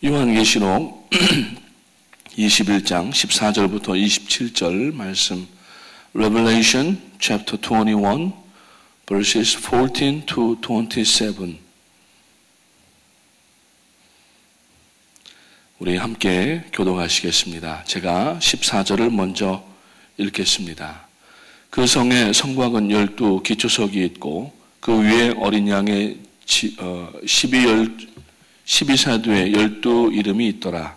요한계시록 21장 14절부터 27절 말씀, Revelation chapter 21 verses 14 to 27. 우리 함께 교독하시겠습니다. 제가 14절을 먼저 읽겠습니다. 그 성에 성곽은 12 기초석이 있고 그 위에 어린 양의 12사도의 12 이름이 있더라.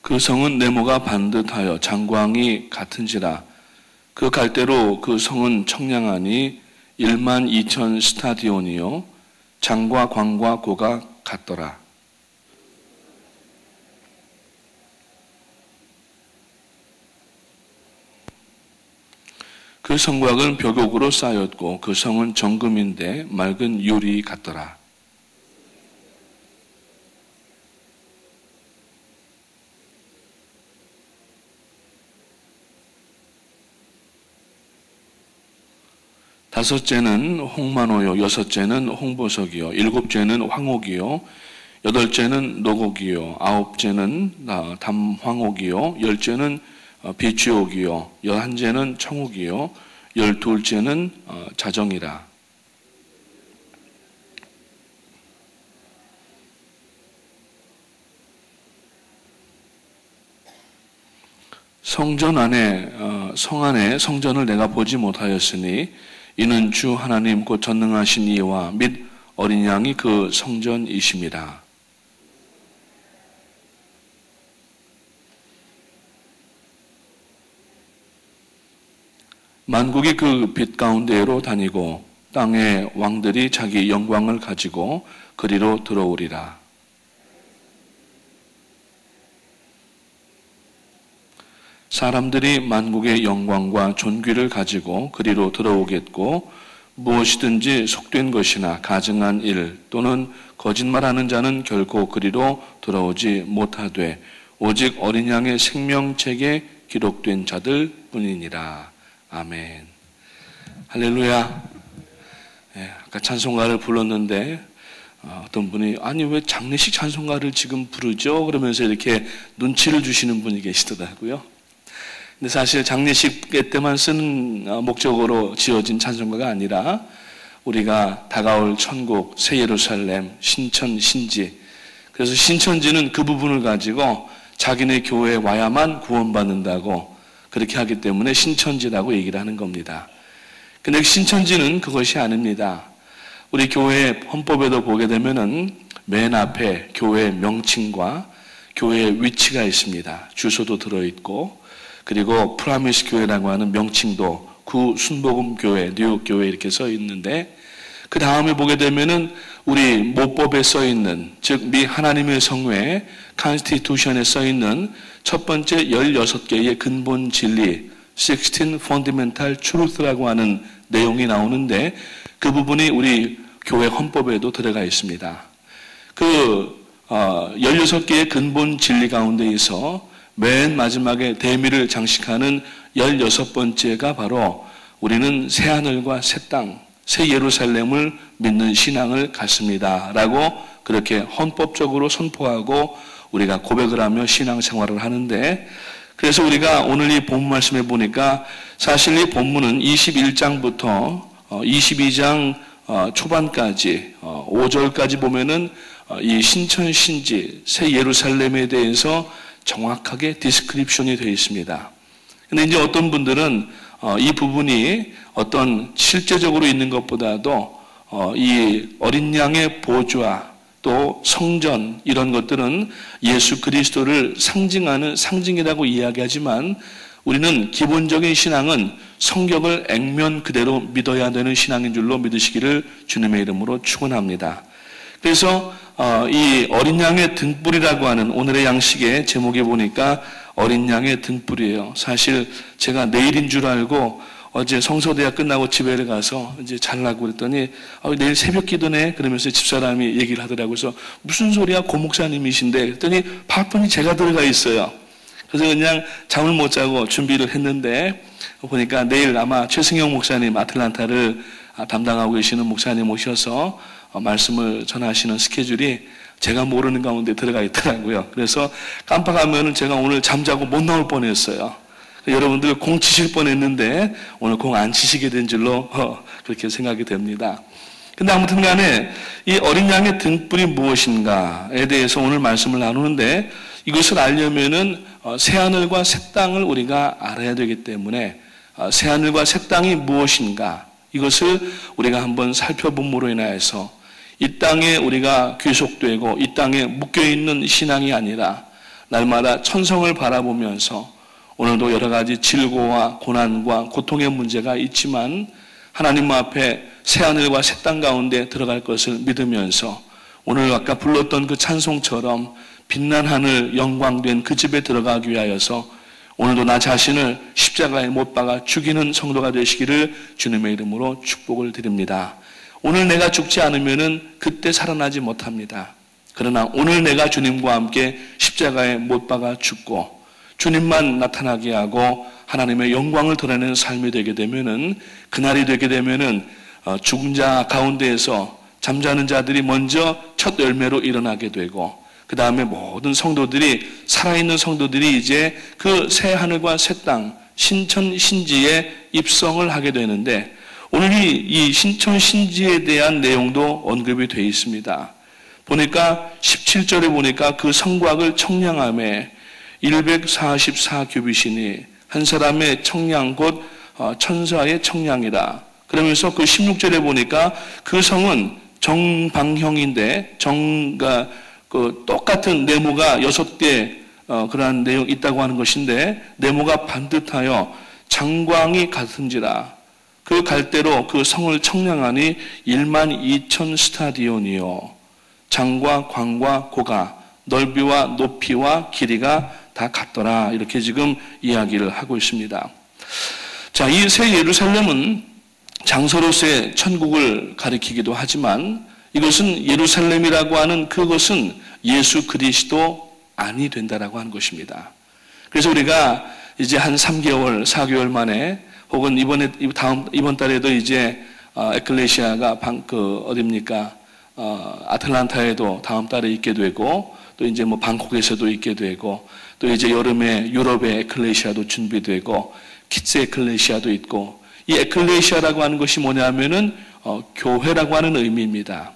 그 성은 네모가 반듯하여 장광이 같은지라. 그 갈대로 그 성은 청량하니 12,000 스타디온이요 장과 광과 고가 같더라. 그 성곽은 벽옥으로 쌓였고 그 성은 정금인데 맑은 유리 같더라. 다섯째는 홍만호요, 여섯째는 홍보석이요, 일곱째는 황옥이요, 여덟째는 노곡이요, 아홉째는 담황옥이요, 열째는 비추옥이요, 11째는 청옥이요, 12째는 자정이라. 성전 안에 성 안에 성전을 내가 보지 못하였으니 이는 주 하나님 곧 전능하신 이와 및 어린 양이 그 성전이심이라. 만국이 그 빛 가운데로 다니고 땅의 왕들이 자기 영광을 가지고 그리로 들어오리라. 사람들이 만국의 영광과 존귀를 가지고 그리로 들어오겠고 무엇이든지 속된 것이나 가증한 일 또는 거짓말하는 자는 결코 그리로 들어오지 못하되 오직 어린 양의 생명책에 기록된 자들 뿐이니라. 아멘. 할렐루야. 아까 찬송가를 불렀는데 어떤 분이 아니 왜 장례식 찬송가를 지금 부르죠? 그러면서 이렇게 눈치를 주시는 분이 계시더라고요. 근데 사실 장례식 때만 쓰는 목적으로 지어진 찬송가가 아니라 우리가 다가올 천국, 새 예루살렘, 신천, 신지. 그래서 신천지는 그 부분을 가지고 자기네 교회에 와야만 구원받는다고 그렇게 하기 때문에 신천지라고 얘기를 하는 겁니다. 근데 신천지는 그것이 아닙니다. 우리 교회 헌법에도 보게 되면은 맨 앞에 교회 명칭과 교회 위치가 있습니다. 주소도 들어있고 그리고 프라미스 교회라고 하는 명칭도 구 순복음 교회, 뉴욕 교회 이렇게 써 있는데 그 다음에 보게 되면은 우리 모법에 써 있는 즉 미 하나님의 성회 컨스티튜션에 써 있는 첫 번째 16개의 근본 진리 16 fundamental truth라고 하는 내용이 나오는데 그 부분이 우리 교회 헌법에도 들어가 있습니다. 그 16개의 근본 진리 가운데에서 맨 마지막에 대미를 장식하는 16번째가 바로 우리는 새하늘과 새 땅, 새 예루살렘을 믿는 신앙을 갖습니다. 라고 그렇게 헌법적으로 선포하고 우리가 고백을 하며 신앙생활을 하는데 그래서 우리가 오늘 이 본문 말씀에 보니까 사실 이 본문은 21장부터 22장 초반까지 5절까지 보면은 이 신천 신지 새 예루살렘에 대해서 정확하게 디스크립션이 되어 있습니다. 근데 이제 어떤 분들은 이 부분이 어떤 실제적으로 있는 것보다도 이 어린 양의 보좌 또 성전 이런 것들은 예수 그리스도를 상징하는 상징이라고 이야기하지만 우리는 기본적인 신앙은 성경을 액면 그대로 믿어야 되는 신앙인 줄로 믿으시기를 주님의 이름으로 축원합니다. 그래서 이 어린 양의 등불이라고 하는 오늘의 양식의 제목에 보니까 어린 양의 등불이에요. 사실 제가 내일인 줄 알고 어제 성서대학 끝나고 집에 가서 이제 자려고 그랬더니 내일 새벽 기도네 그러면서 집사람이 얘기를 하더라고요. 그래서 무슨 소리야 고 목사님이신데 그랬더니 바쁜이 제가 들어가 있어요. 그래서 그냥 잠을 못 자고 준비를 했는데 보니까 내일 아마 최승영 목사님 아틀란타를 담당하고 계시는 목사님 오셔서 말씀을 전하시는 스케줄이 제가 모르는 가운데 들어가 있더라고요. 그래서 깜빡하면 제가 오늘 잠자고 못 나올 뻔했어요. 여러분들 공 치실 뻔했는데 오늘 공 안 치시게 된 줄로 그렇게 생각이 됩니다. 근데 아무튼 간에 이 어린 양의 등불이 무엇인가에 대해서 오늘 말씀을 나누는데, 이것을 알려면은 새하늘과 새 땅을 우리가 알아야 되기 때문에 새하늘과 새 땅이 무엇인가, 이것을 우리가 한번 살펴봄으로 인하여서 이 땅에 우리가 귀속되고 이 땅에 묶여있는 신앙이 아니라 날마다 천성을 바라보면서 오늘도 여러 가지 질고와 고난과 고통의 문제가 있지만 하나님 앞에 새하늘과 새 땅 가운데 들어갈 것을 믿으면서 오늘 아까 불렀던 그 찬송처럼 빛난 하늘 영광된 그 집에 들어가기 위하여서 오늘도 나 자신을 십자가에 못 박아 죽이는 성도가 되시기를 주님의 이름으로 축복을 드립니다. 오늘 내가 죽지 않으면은 그때 살아나지 못합니다. 그러나 오늘 내가 주님과 함께 십자가에 못 박아 죽고 주님만 나타나게 하고 하나님의 영광을 드러내는 삶이 되게 되면은, 그날이 되게 되면은 죽은 자 가운데에서 잠자는 자들이 먼저 첫 열매로 일어나게 되고, 그 다음에 모든 성도들이, 살아있는 성도들이 이제 그 새 하늘과 새 땅 신천 신지에 입성을 하게 되는데, 오늘 이 신천 신지에 대한 내용도 언급이 되어 있습니다. 보니까 17절에 보니까 그 성곽을 청량함에 144규빗이니 한 사람의 청량 곧 천사의 청량이라. 그러면서 그 16절에 보니까 그 성은 정방형인데 그 똑같은 네모가 6개 그러한 내용 있다고 하는 것인데, 네모가 반듯하여 장광이 같은지라. 그 갈대로 그 성을 청량하니 12,000 스타디온이요. 장과 광과 고가 넓이와 높이와 길이가 다 같더라. 이렇게 지금 이야기를 하고 있습니다. 자, 이 새 예루살렘은 장소로서의 천국을 가리키기도 하지만 이것은 예루살렘이라고 하는 그것은 예수 그리스도 안이 된다라고 하는 것입니다. 그래서 우리가 이제 한 3개월, 4개월 만에 혹은 이번 달에도 이제 에클레시아가 어딥니까? 아틀란타에도 다음 달에 있게 되고, 또 이제 뭐 방콕에서도 있게 되고, 또 이제 여름에 유럽의 에클레시아도 준비되고, 키츠 에클레시아도 있고, 이 에클레시아라고 하는 것이 뭐냐면은 교회라고 하는 의미입니다.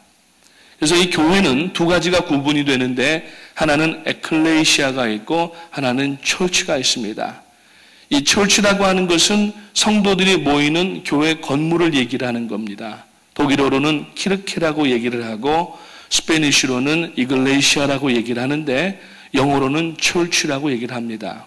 그래서 이 교회는 두 가지가 구분이 되는데, 하나는 에클레시아가 있고 하나는 처치가 있습니다. 이 처치라고 하는 것은 성도들이 모이는 교회 건물을 얘기를 하는 겁니다. 독일어로는 키르케라고 얘기를 하고 스페니쉬로는 이글레시아라고 얘기를 하는데 영어로는 처치라고 얘기를 합니다.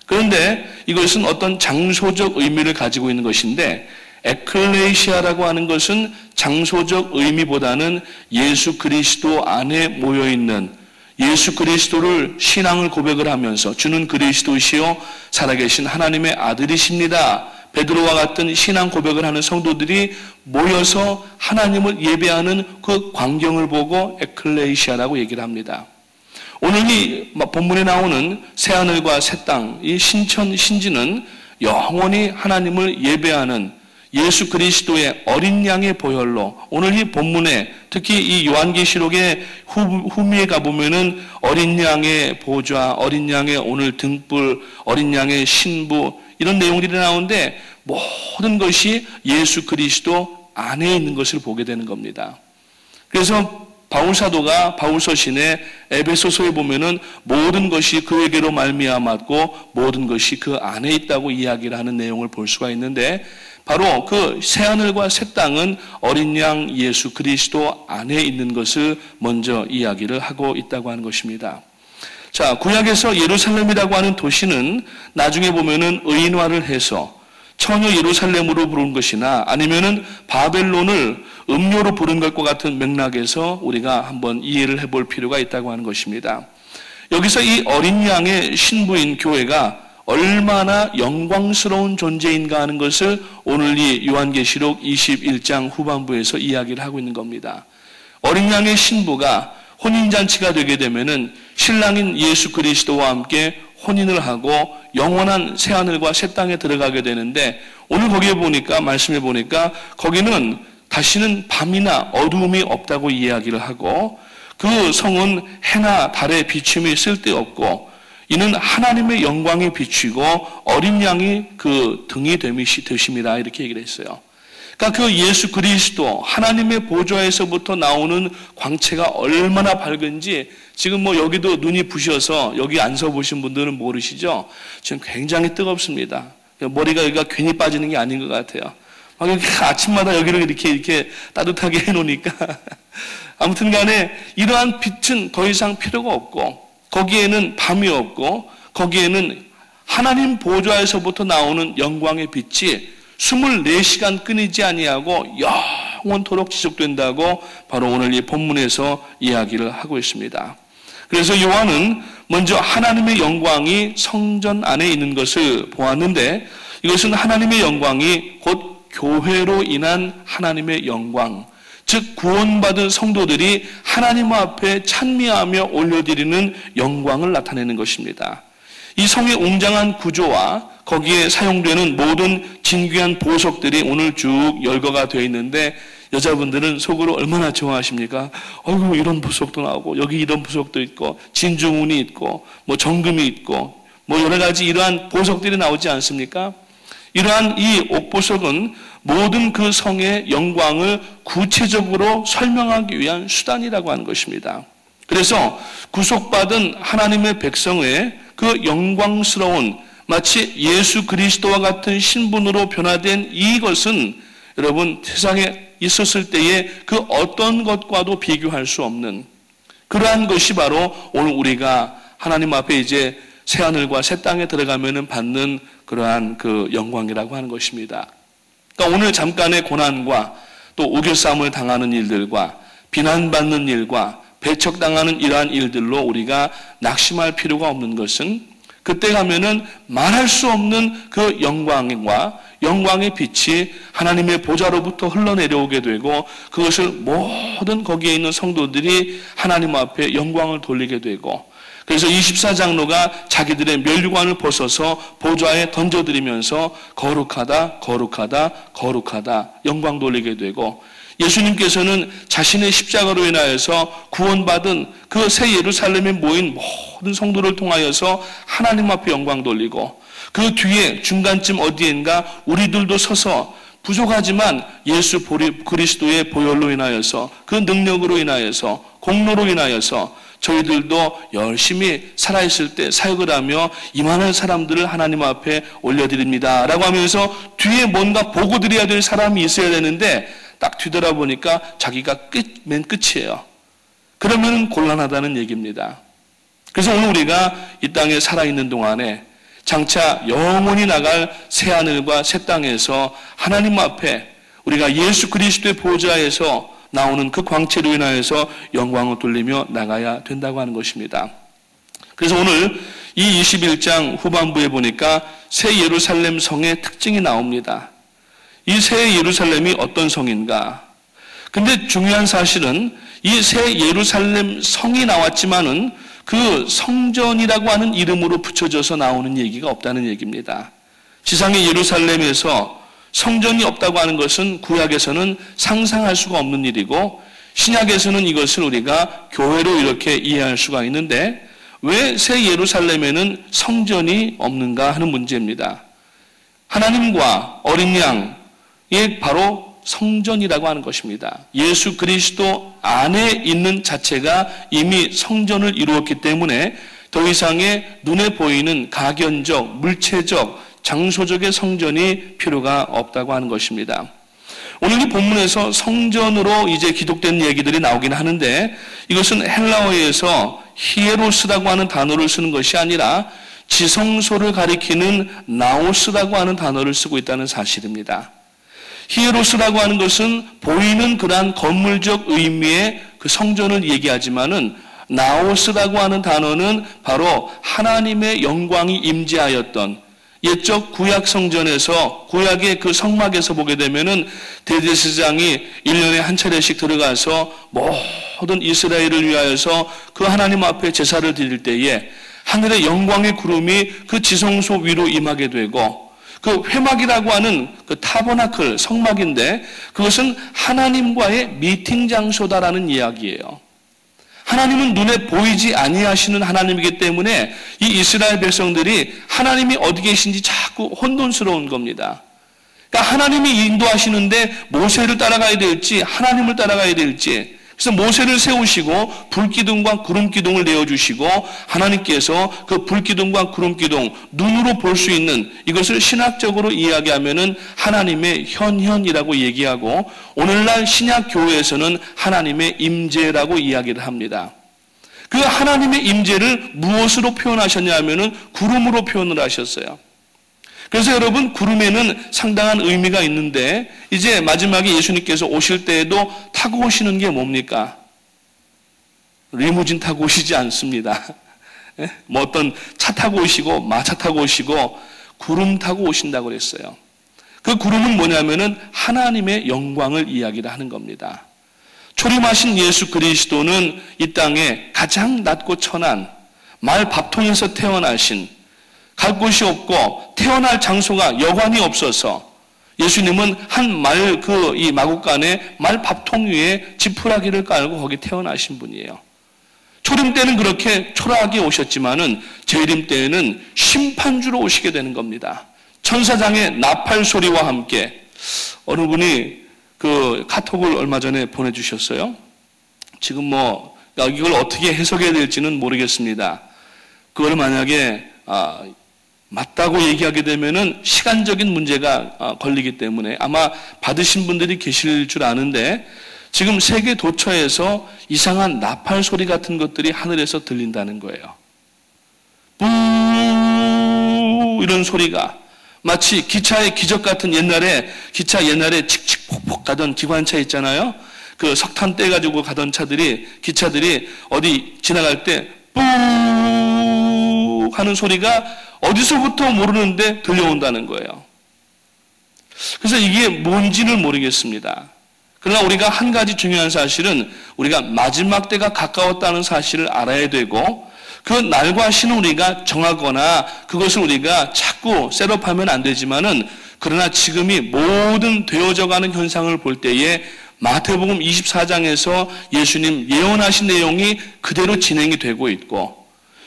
그런데 이것은 어떤 장소적 의미를 가지고 있는 것인데, 에클레시아라고 하는 것은 장소적 의미보다는 예수 그리스도 안에 모여있는, 예수 그리스도를 신앙을 고백을 하면서 주는 그리스도시요 살아계신 하나님의 아들이십니다, 베드로와 같은 신앙 고백을 하는 성도들이 모여서 하나님을 예배하는 그 광경을 보고 에클레시아라고 얘기를 합니다. 오늘 이 본문에 나오는 새하늘과 새 땅, 이 신천 신지는 영원히 하나님을 예배하는 예수 그리스도의 어린 양의 보혈로, 오늘 이 본문에 특히 이 요한계시록의 후미에 가보면은 어린 양의 보좌, 어린 양의 오늘 등불, 어린 양의 신부, 이런 내용들이 나오는데 모든 것이 예수 그리스도 안에 있는 것을 보게 되는 겁니다. 그래서 바울사도가 바울서신의 에베소서에 보면은 모든 것이 그에게로 말미암았고 모든 것이 그 안에 있다고 이야기를 하는 내용을 볼 수가 있는데, 바로 그 새하늘과 새 땅은 어린 양 예수 그리스도 안에 있는 것을 먼저 이야기를 하고 있다고 하는 것입니다. 자, 구약에서 예루살렘이라고 하는 도시는 나중에 보면은 의인화를 해서 처녀 예루살렘으로 부른 것이나 아니면은 바벨론을 음료로 부른 것과 같은 맥락에서 우리가 한번 이해를 해볼 필요가 있다고 하는 것입니다. 여기서 이 어린 양의 신부인 교회가 얼마나 영광스러운 존재인가 하는 것을 오늘 이 요한계시록 21장 후반부에서 이야기를 하고 있는 겁니다. 어린 양의 신부가 혼인잔치가 되게 되면은 신랑인 예수 그리스도와 함께 혼인을 하고 영원한 새하늘과 새 땅에 들어가게 되는데, 오늘 거기에 보니까, 말씀해 보니까 거기는 다시는 밤이나 어두움이 없다고 이야기를 하고, 그 성은 해나 달의 비춤이 쓸데없고, 이는 하나님의 영광이 비추고 어린 양이 그 등이 되심이라, 이렇게 얘기를 했어요. 그러니까 그 예수 그리스도 하나님의 보좌에서부터 나오는 광채가 얼마나 밝은지, 지금 뭐 여기도 눈이 부셔서 여기 앉아 보신 분들은 모르시죠? 지금 굉장히 뜨겁습니다. 머리가 여기가 괜히 빠지는 게 아닌 것 같아요. 막 이렇게 아침마다 여기를 이렇게 따뜻하게 해놓으니까 아무튼 간에 이러한 빛은 더 이상 필요가 없고, 거기에는 밤이 없고, 거기에는 하나님 보좌에서부터 나오는 영광의 빛이 24시간 끊이지 아니하고 영원토록 지속된다고 바로 오늘 이 본문에서 이야기를 하고 있습니다. 그래서 요한은 먼저 하나님의 영광이 성전 안에 있는 것을 보았는데, 이것은 하나님의 영광이 곧 교회로 인한 하나님의 영광, 즉 구원받은 성도들이 하나님 앞에 찬미하며 올려드리는 영광을 나타내는 것입니다. 이 성의 웅장한 구조와 거기에 사용되는 모든 진귀한 보석들이 오늘 쭉 열거가 되어 있는데, 여자분들은 속으로 얼마나 좋아하십니까? 어이구, 이런 보석도 나오고, 여기 이런 보석도 있고, 진주문이 있고, 뭐 정금이 있고, 뭐 여러 가지 이러한 보석들이 나오지 않습니까? 이러한 이 옥보석은 모든 그 성의 영광을 구체적으로 설명하기 위한 수단이라고 하는 것입니다. 그래서 구속받은 하나님의 백성의 그 영광스러운, 마치 예수 그리스도와 같은 신분으로 변화된 이것은 여러분, 세상에 있었을 때의 그 어떤 것과도 비교할 수 없는 그러한 것이 바로 오늘 우리가 하나님 앞에 이제 새하늘과 새 땅에 들어가면 받는 그러한 그 영광이라고 하는 것입니다. 그러니까 오늘 잠깐의 고난과 또 우겨싸움을 당하는 일들과 비난받는 일과 배척당하는 이러한 일들로 우리가 낙심할 필요가 없는 것은, 그때 가면은 말할 수 없는 그 영광과 영광의 빛이 하나님의 보좌로부터 흘러내려오게 되고, 그것을 모든 거기에 있는 성도들이 하나님 앞에 영광을 돌리게 되고, 그래서 24장로가 자기들의 면류관을 벗어서 보좌에 던져드리면서 거룩하다, 거룩하다, 거룩하다 영광 돌리게 되고, 예수님께서는 자신의 십자가로 인하여서 구원받은 그 새 예루살렘에 모인 모든 성도를 통하여서 하나님 앞에 영광 돌리고, 그 뒤에 중간쯤 어디엔가 우리들도 서서 부족하지만 예수 그리스도의 보혈로 인하여서, 그 능력으로 인하여서, 공로로 인하여서 저희들도 열심히 살아있을 때 사역을 하며 이만한 사람들을 하나님 앞에 올려드립니다 라고 하면서 뒤에 뭔가 보고 드려야 될 사람이 있어야 되는데, 딱 뒤돌아보니까 자기가 맨 끝이에요. 그러면 곤란하다는 얘기입니다. 그래서 오늘 우리가 이 땅에 살아있는 동안에 장차 영원히 나갈 새하늘과 새 땅에서 하나님 앞에 우리가 예수 그리스도의 보좌에서 나오는 그 광채로 인하여서 영광을 돌리며 나가야 된다고 하는 것입니다. 그래서 오늘 이 21장 후반부에 보니까 새 예루살렘 성의 특징이 나옵니다. 이 새 예루살렘이 어떤 성인가? 근데 중요한 사실은 이 새 예루살렘 성이 나왔지만은 그 성전이라고 하는 이름으로 붙여져서 나오는 얘기가 없다는 얘기입니다. 지상의 예루살렘에서 성전이 없다고 하는 것은 구약에서는 상상할 수가 없는 일이고, 신약에서는 이것을 우리가 교회로 이렇게 이해할 수가 있는데, 왜 새 예루살렘에는 성전이 없는가 하는 문제입니다. 하나님과 어린 양이 바로 성전이라고 하는 것입니다. 예수 그리스도 안에 있는 자체가 이미 성전을 이루었기 때문에 더 이상의 눈에 보이는 가견적, 물체적, 장소적의 성전이 필요가 없다고 하는 것입니다. 오늘 이 본문에서 성전으로 이제 기록된 얘기들이 나오긴 하는데, 이것은 헬라어에서 히에로스라고 하는 단어를 쓰는 것이 아니라 지성소를 가리키는 나오스라고 하는 단어를 쓰고 있다는 사실입니다. 히에로스라고 하는 것은 보이는 그러한 건물적 의미의 그 성전을 얘기하지만은, 나오스라고 하는 단어는 바로 하나님의 영광이 임재하였던 옛적 구약 성전에서, 구약의 그 성막에서 보게 되면은 대제사장이 1년에 한 차례씩 들어가서 모든 이스라엘을 위하여서 그 하나님 앞에 제사를 드릴 때에 하늘의 영광의 구름이 그 지성소 위로 임하게 되고, 그 회막이라고 하는 그 타버나클 성막인데 그것은 하나님과의 미팅 장소다라는 이야기예요. 하나님은 눈에 보이지 아니하시는 하나님이기 때문에 이 이스라엘 백성들이 하나님이 어디 계신지 자꾸 혼돈스러운 겁니다. 그러니까 하나님이 인도하시는데 모세를 따라가야 될지 하나님을 따라가야 될지, 그래서 모세를 세우시고 불기둥과 구름기둥을 내어주시고 하나님께서 그 불기둥과 구름기둥 눈으로 볼 수 있는, 이것을 신학적으로 이야기하면은 하나님의 현현이라고 얘기하고, 오늘날 신약 교회에서는 하나님의 임재라고 이야기를 합니다. 그 하나님의 임재를 무엇으로 표현하셨냐 하면은 구름으로 표현을 하셨어요. 그래서 여러분, 구름에는 상당한 의미가 있는데 이제 마지막에 예수님께서 오실 때에도 타고 오시는 게 뭡니까? 리무진 타고 오시지 않습니다. 뭐 어떤 차 타고 오시고 마차 타고 오시고 구름 타고 오신다고 그랬어요. 그 구름은 뭐냐면은 하나님의 영광을 이야기를 하는 겁니다. 초림하신 예수 그리스도는 이 땅에 가장 낮고 천한 말 밥통에서 태어나신, 갈 곳이 없고 태어날 장소가 여관이 없어서 예수님은 한 이 마국간에 말 밥통 위에 지푸라기를 깔고 거기 태어나신 분이에요. 초림 때는 그렇게 초라하게 오셨지만은 재림 때에는 심판주로 오시게 되는 겁니다. 천사장의 나팔 소리와 함께. 어느 분이 그 카톡을 얼마 전에 보내주셨어요. 지금 뭐 이걸 어떻게 해석해야 될지는 모르겠습니다. 그걸 만약에 맞다고 얘기하게 되면은 시간적인 문제가 걸리기 때문에 아마 받으신 분들이 계실 줄 아는데, 지금 세계 도처에서 이상한 나팔 소리 같은 것들이 하늘에서 들린다는 거예요. 뿌 이런 소리가 마치 기차의 기적 같은, 옛날에 칙칙폭폭 가던 기관차 있잖아요. 그 석탄 떼가지고 가던 기차들이 어디 지나갈 때 뿌 하는 소리가 어디서부터 모르는데 들려온다는 거예요. 그래서 이게 뭔지는 모르겠습니다. 그러나 우리가 한 가지 중요한 사실은 우리가 마지막 때가 가까웠다는 사실을 알아야 되고, 그 날과 시는 우리가 정하거나 그것을 우리가 자꾸 셋업하면 안 되지만은, 그러나 지금이 모든 되어져가는 현상을 볼 때에 마태복음 24장에서 예수님 예언하신 내용이 그대로 진행이 되고 있고,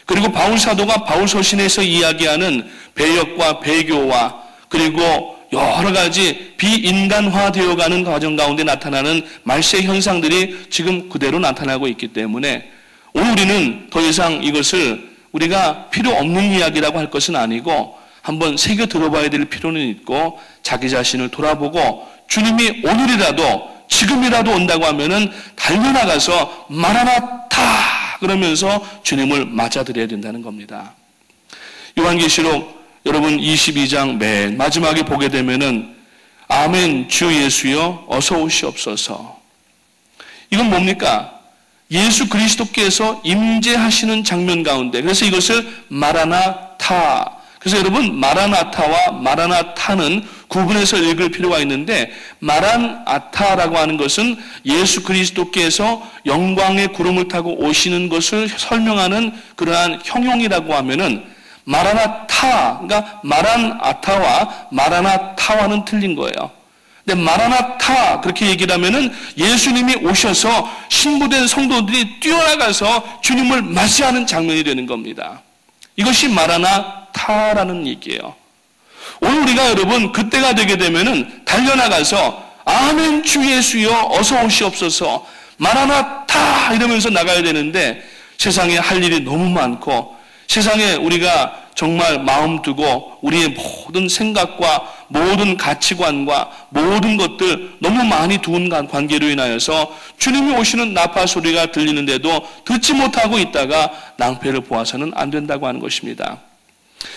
그리고 바울 사도가 바울 서신에서 이야기하는 배역과 배교와 그리고 여러 가지 비인간화되어가는 과정 가운데 나타나는 말세 현상들이 지금 그대로 나타나고 있기 때문에 오늘 우리는 더 이상 이것을 우리가 필요 없는 이야기라고 할 것은 아니고 한번 새겨 들어봐야 될 필요는 있고, 자기 자신을 돌아보고 주님이 오늘이라도 지금이라도 온다고 하면은 달려나가서 마라나타 그러면서 주님을 맞아들여야 된다는 겁니다. 요한계시록 여러분 22장 맨 마지막에 보게 되면은 아멘 주 예수여 어서 오시옵소서. 이건 뭡니까? 예수 그리스도께서 임재하시는 장면 가운데, 그래서 이것을 마라나타, 그래서 여러분 마라나타와 마라나타는 구분해서 읽을 필요가 있는데, 마라나타라고 하는 것은 예수 그리스도께서 영광의 구름을 타고 오시는 것을 설명하는 그러한 형용이라고 하면은 마라나타, 그러니까 마라나타와 마라나타와는 틀린 거예요. 근데 마라나타 그렇게 얘기를 하면은 예수님이 오셔서 신부된 성도들이 뛰어나가서 주님을 맞이하는 장면이 되는 겁니다. 이것이 마라나타라는 얘기예요. 오늘 우리가 여러분 그때가 되게 되면은 달려나가서 아멘 주 예수여 어서 오시옵소서 마라나타 이러면서 나가야 되는데, 세상에 할 일이 너무 많고 세상에 우리가 정말 마음 두고 우리의 모든 생각과 모든 가치관과 모든 것들 너무 많이 두은 관계로 인하여서 주님이 오시는 나팔 소리가 들리는데도 듣지 못하고 있다가 낭패를 보아서는 안 된다고 하는 것입니다.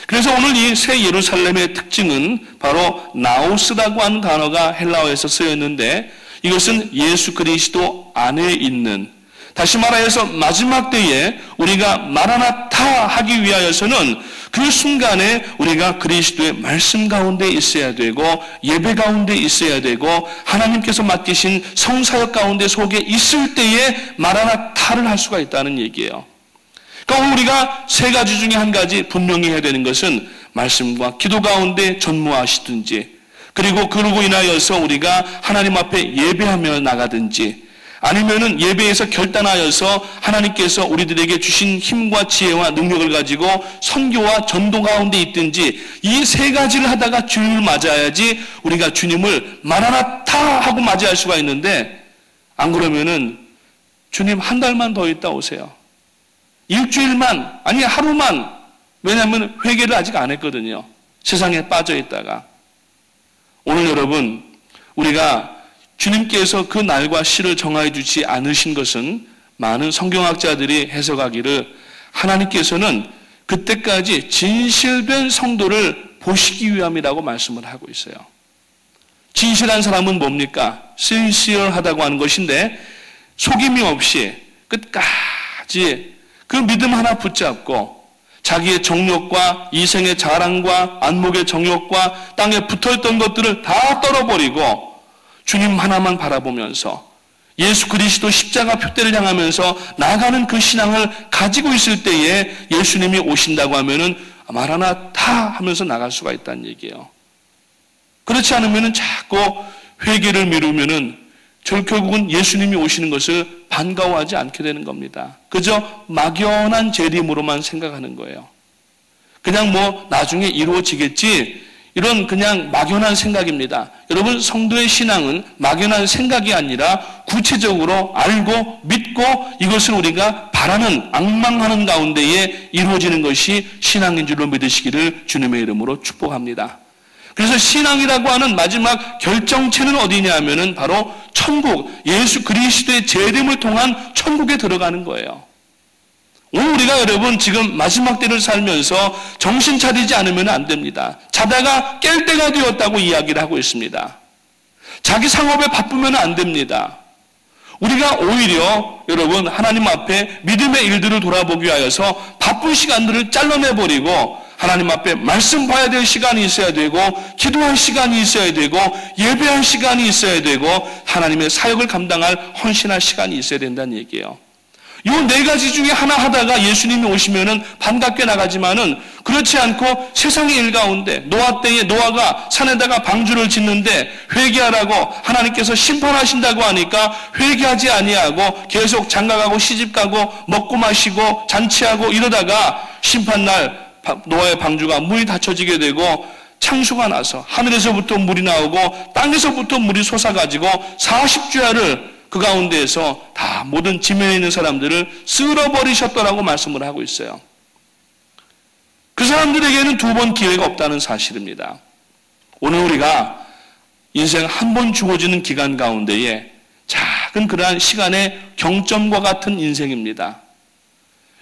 그래서 오늘 이 새 예루살렘의 특징은 바로 나우스라고 하는 단어가 헬라어에서 쓰였는데, 이것은 예수 그리스도 안에 있는, 다시 말하여서 마지막 때에 우리가 마라나타 하기 위하여서는 그 순간에 우리가 그리스도의 말씀 가운데 있어야 되고 예배 가운데 있어야 되고 하나님께서 맡기신 성사역 가운데 속에 있을 때에 마라나타를 할 수가 있다는 얘기예요. 그러니까 우리가 세 가지 중에 한 가지 분명히 해야 되는 것은 말씀과 기도 가운데 전무하시든지, 그리고 그러고 인하여서 우리가 하나님 앞에 예배하며 나가든지, 아니면은 예배에서 결단하여서 하나님께서 우리들에게 주신 힘과 지혜와 능력을 가지고 선교와 전도 가운데 있든지, 이 세 가지를 하다가 주님을 맞아야지 우리가 주님을 마라나타 하고 맞이할 수가 있는데, 안 그러면은 주님 한 달만 더 있다 오세요. 일주일만, 아니 하루만. 왜냐하면 회개를 아직 안 했거든요. 세상에 빠져 있다가. 오늘 여러분, 우리가 주님께서 그 날과 시를 정하여 주지 않으신 것은 많은 성경학자들이 해석하기를 하나님께서는 그때까지 진실된 성도를 보시기 위함이라고 말씀을 하고 있어요. 진실한 사람은 뭡니까? 신실하다고 하는 것인데, 속임이 없이 끝까지 그 믿음 하나 붙잡고 자기의 정욕과 이생의 자랑과 안목의 정욕과 땅에 붙어있던 것들을 다 떨어버리고 주님 하나만 바라보면서 예수 그리스도 십자가 표대를 향하면서 나아가는 그 신앙을 가지고 있을 때에 예수님이 오신다고 하면은 마라나타 하면서 나갈 수가 있다는 얘기예요. 그렇지 않으면은 자꾸 회개를 미루면은 결국은 예수님이 오시는 것을 반가워하지 않게 되는 겁니다. 그저 막연한 재림으로만 생각하는 거예요. 그냥 뭐 나중에 이루어지겠지, 이런 그냥 막연한 생각입니다. 여러분, 성도의 신앙은 막연한 생각이 아니라 구체적으로 알고 믿고 이것을 우리가 바라는, 앙망하는 가운데에 이루어지는 것이 신앙인 줄로 믿으시기를 주님의 이름으로 축복합니다. 그래서 신앙이라고 하는 마지막 결정체는 어디냐 하면은 바로 천국, 예수 그리스도의 재림을 통한 천국에 들어가는 거예요. 오늘 우리가 여러분 지금 마지막 때를 살면서 정신 차리지 않으면 안 됩니다. 자다가 깰 때가 되었다고 이야기를 하고 있습니다. 자기 상업에 바쁘면 안 됩니다. 우리가 오히려 여러분 하나님 앞에 믿음의 일들을 돌아보기 위하여서 바쁜 시간들을 잘라내버리고 하나님 앞에 말씀 봐야 될 시간이 있어야 되고, 기도할 시간이 있어야 되고, 예배할 시간이 있어야 되고, 하나님의 사역을 감당할 헌신할 시간이 있어야 된다는 얘기예요. 이 네 가지 중에 하나 하다가 예수님이 오시면은 반갑게 나가지만은, 그렇지 않고 세상의 일 가운데 노아 때에 노아가 산에다가 방주를 짓는데 회개하라고 하나님께서 심판하신다고 하니까 회개하지 아니하고 계속 장가가고 시집가고 먹고 마시고 잔치하고 이러다가 심판날 노아의 방주가 문이 닫혀지게 되고 창수가 나서 하늘에서부터 물이 나오고 땅에서부터 물이 솟아가지고 40주야를 그 가운데에서 다 모든 지면에 있는 사람들을 쓸어버리셨더라고 말씀을 하고 있어요. 그 사람들에게는 두 번 기회가 없다는 사실입니다. 오늘 우리가 인생 한 번 주어지는 기간 가운데에 작은 그러한 시간의 경점과 같은 인생입니다.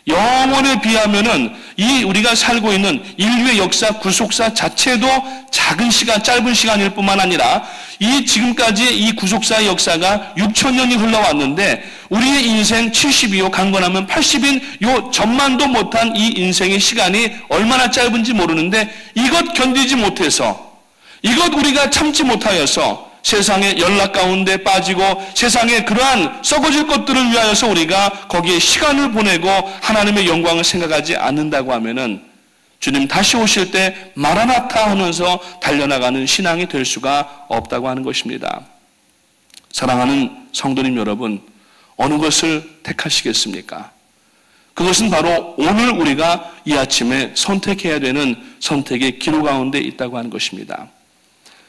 영원에 비하면은 이 우리가 살고 있는 인류의 역사, 구속사 자체도 작은 시간, 짧은 시간일 뿐만 아니라 이 지금까지 이 구속사의 역사가 6,000년이 흘러왔는데 우리의 인생 70이요, 강건하면 80인 요 전만도 못한 이 인생의 시간이 얼마나 짧은지 모르는데 이것 견디지 못해서, 이것 우리가 참지 못하여서 세상의 연락 가운데 빠지고 세상의 그러한 썩어질 것들을 위하여서 우리가 거기에 시간을 보내고 하나님의 영광을 생각하지 않는다고 하면은 주님 다시 오실 때 마라나타 하면서 달려나가는 신앙이 될 수가 없다고 하는 것입니다. 사랑하는 성도님 여러분, 어느 것을 택하시겠습니까? 그것은 바로 오늘 우리가 이 아침에 선택해야 되는 선택의 기로 가운데 있다고 하는 것입니다.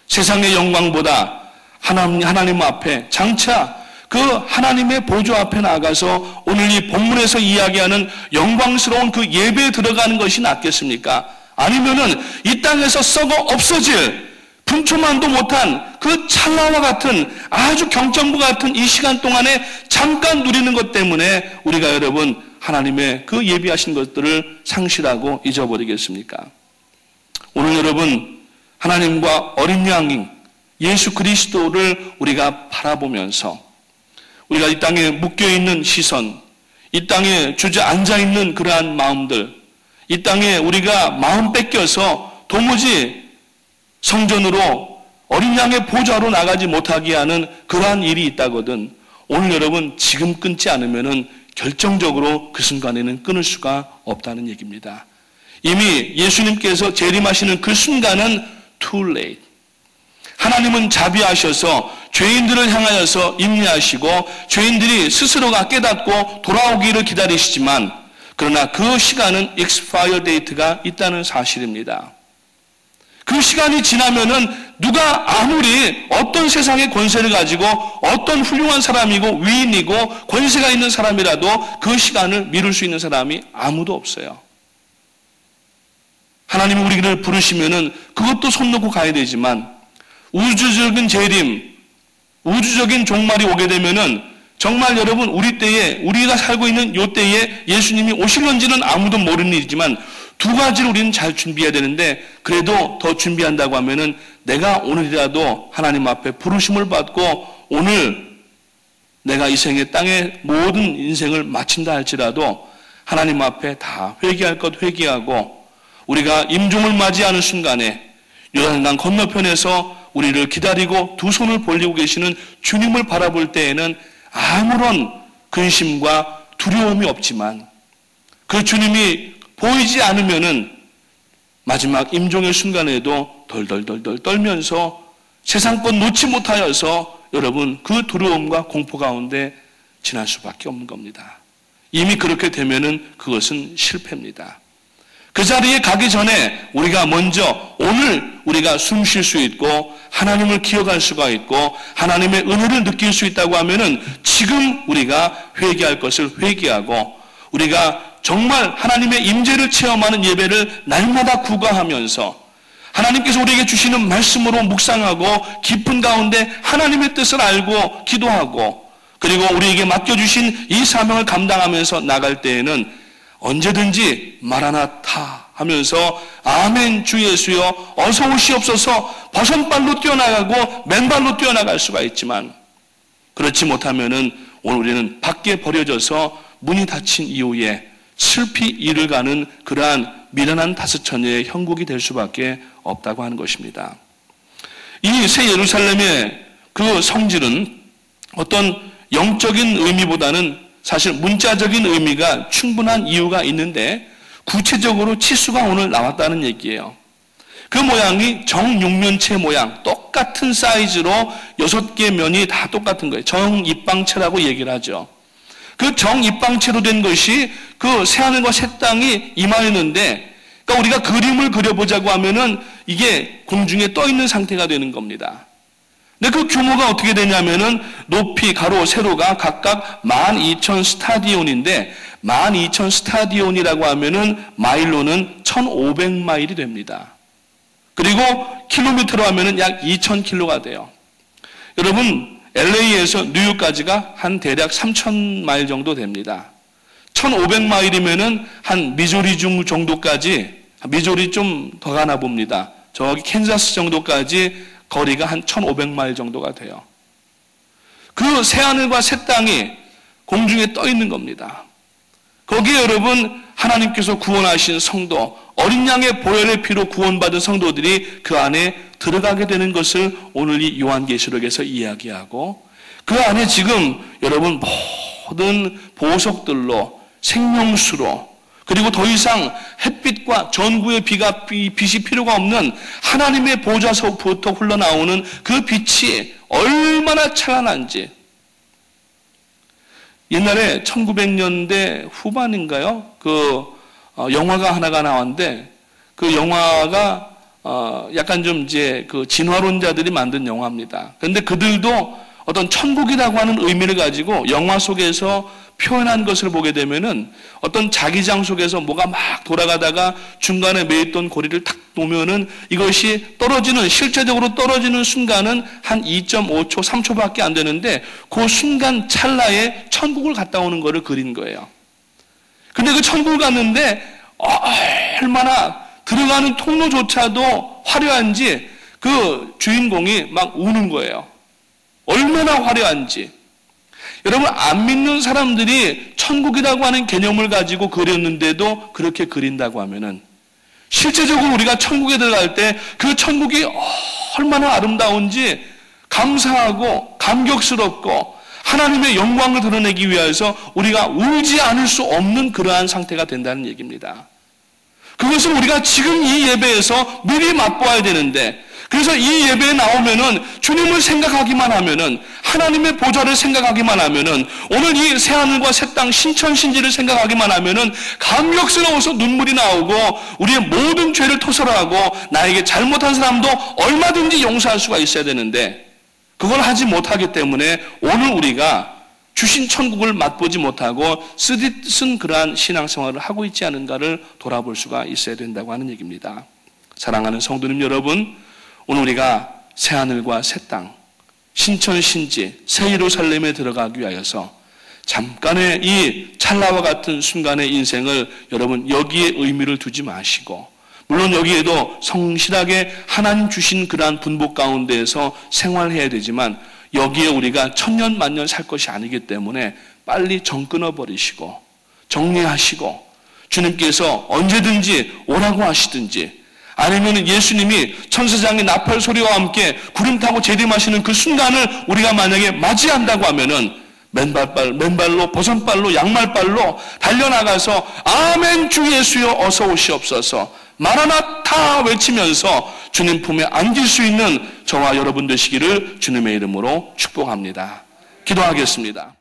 세상의 영광보다 하나님 앞에 장차 그 하나님의 보좌 앞에 나가서 오늘 이 본문에서 이야기하는 영광스러운 그 예배에 들어가는 것이 낫겠습니까? 아니면은 이 땅에서 썩어 없어질 분초만도 못한 그 찰나와 같은 아주 경전부 같은 이 시간 동안에 잠깐 누리는 것 때문에 우리가 여러분 하나님의 그 예비하신 것들을 상실하고 잊어버리겠습니까? 오늘 여러분 하나님과 어린 양인 예수 그리스도를 우리가 바라보면서 우리가 이 땅에 묶여있는 시선, 이 땅에 주저앉아있는 그러한 마음들, 이 땅에 우리가 마음 뺏겨서 도무지 성전으로 어린 양의 보좌로 나가지 못하게 하는 그러한 일이 있다거든 오늘 여러분 지금 끊지 않으면은 결정적으로 그 순간에는 끊을 수가 없다는 얘기입니다. 이미 예수님께서 재림하시는 그 순간은 too late. 하나님은 자비하셔서 죄인들을 향하여서 인내하시고 죄인들이 스스로가 깨닫고 돌아오기를 기다리시지만 그러나 그 시간은 expire date가 있다는 사실입니다. 그 시간이 지나면은 누가 아무리 어떤 세상의 권세를 가지고 어떤 훌륭한 사람이고 위인이고 권세가 있는 사람이라도 그 시간을 미룰 수 있는 사람이 아무도 없어요. 하나님이 우리를 부르시면은 그것도 손 놓고 가야 되지만 우주적인 재림, 우주적인 종말이 오게 되면은 정말 여러분 우리 때에 우리가 살고 있는 요 때에 예수님이 오실런지는 아무도 모르는 일이지만 두 가지를 우리는 잘 준비해야 되는데 그래도 더 준비한다고 하면은 내가 오늘이라도 하나님 앞에 부르심을 받고 오늘 내가 이 생의 땅의 모든 인생을 마친다 할지라도 하나님 앞에 다 회개할 것 회개하고 우리가 임종을 맞이하는 순간에 요단강 건너편에서 우리를 기다리고 두 손을 벌리고 계시는 주님을 바라볼 때에는 아무런 근심과 두려움이 없지만 그 주님이 보이지 않으면은 마지막 임종의 순간에도 덜덜덜덜 떨면서 세상 것 놓지 못하여서 여러분 그 두려움과 공포 가운데 지날 수밖에 없는 겁니다. 이미 그렇게 되면은 그것은 실패입니다. 그 자리에 가기 전에 우리가 먼저 오늘 우리가 숨 쉴 수 있고 하나님을 기억할 수가 있고 하나님의 은혜를 느낄 수 있다고 하면은 지금 우리가 회개할 것을 회개하고 우리가 정말 하나님의 임재를 체험하는 예배를 날마다 구가하면서 하나님께서 우리에게 주시는 말씀으로 묵상하고 깊은 가운데 하나님의 뜻을 알고 기도하고 그리고 우리에게 맡겨주신 이 사명을 감당하면서 나갈 때에는 언제든지 마라나타 하면서 아멘 주 예수여 어서 오시옵소서 버선발로 뛰어나가고 맨발로 뛰어나갈 수가 있지만 그렇지 못하면은 오늘 우리는 밖에 버려져서 문이 닫힌 이후에 슬피 이를 가는 그러한 미련한 다스처녀의 형국이 될 수밖에 없다고 하는 것입니다. 이 새 예루살렘의 그 성질은 어떤 영적인 의미보다는 사실 문자적인 의미가 충분한 이유가 있는데 구체적으로 치수가 오늘 나왔다는 얘기예요. 그 모양이 정육면체 모양, 똑같은 사이즈로 6개 면이 다 똑같은 거예요. 정입방체라고 얘기를 하죠. 그 정입방체로 된 것이 그 새하늘과 새 땅이 임하였는데, 그러니까 우리가 그림을 그려보자고 하면은 이게 공중에 떠 있는 상태가 되는 겁니다. 근데 그 규모가 어떻게 되냐면은 높이 가로 세로가 각각 12,000 스타디온인데 12,000 스타디온이라고 하면은 마일로는 1,500마일이 됩니다. 그리고 킬로미터로 하면은 약 2,000킬로가 돼요. 여러분 LA에서 뉴욕까지가 한 대략 3,000마일 정도 됩니다. 1,500마일이면은 한 미조리 중 정도까지, 미조리 좀 더 가나 봅니다. 저기 캔자스 정도까지 거리가 한 1,500마일 정도가 돼요. 그 새하늘과 새 땅이 공중에 떠 있는 겁니다. 거기에 여러분 하나님께서 구원하신 성도, 어린 양의 보혈의 피로 구원받은 성도들이 그 안에 들어가게 되는 것을 오늘 이 요한계시록에서 이야기하고, 그 안에 지금 여러분 모든 보석들로 생명수로, 그리고 더 이상 햇빛과 전구의 빛이 필요가 없는 하나님의 보좌서부터 흘러나오는 그 빛이 얼마나 찬란한지. 옛날에 1900년대 후반인가요? 영화가 하나가 나왔는데, 그 영화가 약간 좀 이제 그 진화론자들이 만든 영화입니다. 그런데 그들도 어떤 천국이라고 하는 의미를 가지고 영화 속에서 표현한 것을 보게 되면은 어떤 자기장 속에서 뭐가 막 돌아가다가 중간에 매있던 고리를 탁 놓으면은 이것이 실제적으로 떨어지는 순간은 한 2.5초, 3초밖에 안 되는데 그 순간 찰나에 천국을 갔다 오는 거를 그린 거예요. 근데 그 천국을 갔는데 얼마나 들어가는 통로조차도 화려한지 그 주인공이 막 우는 거예요. 얼마나 화려한지. 여러분, 안 믿는 사람들이 천국이라고 하는 개념을 가지고 그렸는데도 그렇게 그린다고 하면은 실제적으로 우리가 천국에 들어갈 때 그 천국이 얼마나 아름다운지 감사하고 감격스럽고 하나님의 영광을 드러내기 위해서 우리가 울지 않을 수 없는 그러한 상태가 된다는 얘기입니다. 그것은 우리가 지금 이 예배에서 미리 맛보아야 되는데, 그래서 이 예배에 나오면은 주님을 생각하기만 하면은, 하나님의 보좌를 생각하기만 하면은, 오늘 이 새하늘과 새 땅 신천신지를 생각하기만 하면은 감격스러워서 눈물이 나오고 우리의 모든 죄를 토설하고 나에게 잘못한 사람도 얼마든지 용서할 수가 있어야 되는데, 그걸 하지 못하기 때문에 오늘 우리가 주신 천국을 맛보지 못하고 쓰디쓴 그러한 신앙생활을 하고 있지 않은가를 돌아볼 수가 있어야 된다고 하는 얘기입니다. 사랑하는 성도님 여러분, 오늘 우리가 새하늘과 새 땅, 신천신지, 새 예루살렘에 들어가기 위하여서 잠깐의 이 찰나와 같은 순간의 인생을 여러분 여기에 의미를 두지 마시고, 물론 여기에도 성실하게 하나님 주신 그러한 분복 가운데에서 생활해야 되지만 여기에 우리가 천년 만년 살 것이 아니기 때문에 빨리 정 끊어버리시고 정리하시고 주님께서 언제든지 오라고 하시든지, 아니면 예수님이 천사장의 나팔 소리와 함께 구름 타고 재림하시는 그 순간을 우리가 만약에 맞이한다고 하면은 맨발로 버선발로 양말발로 달려나가서 아멘 주 예수여 어서 오시옵소서 마라나타 외치면서 주님 품에 안길 수 있는 저와 여러분 되시기를 주님의 이름으로 축복합니다. 기도하겠습니다.